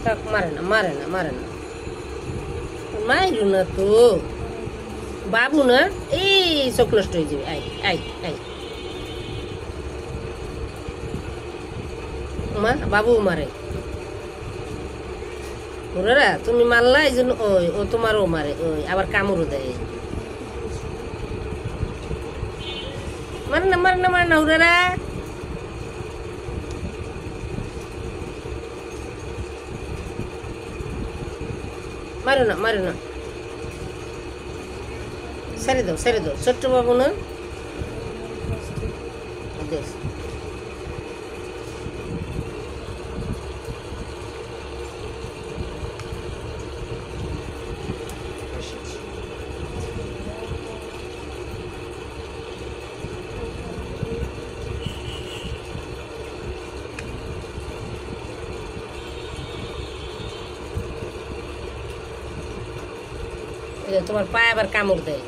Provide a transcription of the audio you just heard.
থাক, মারে না মারে না মারে না, মাইরু না তো, বাবু না, এই চোখ নষ্ট হয়ে যাবে, আই আই আই, মা বাবু মারে, হুরারা তুমি মারলা এই জন্য, ওই ও তোমারও মারে, ওই আবার কামড়ও দেয়, মারে না মারে না মারে না হুরারা, মারো না মারো না, ছেড়ে দাও ছোট্ট বাবু না, দেখ তোমার পায়ে আবার কামড় দেয়।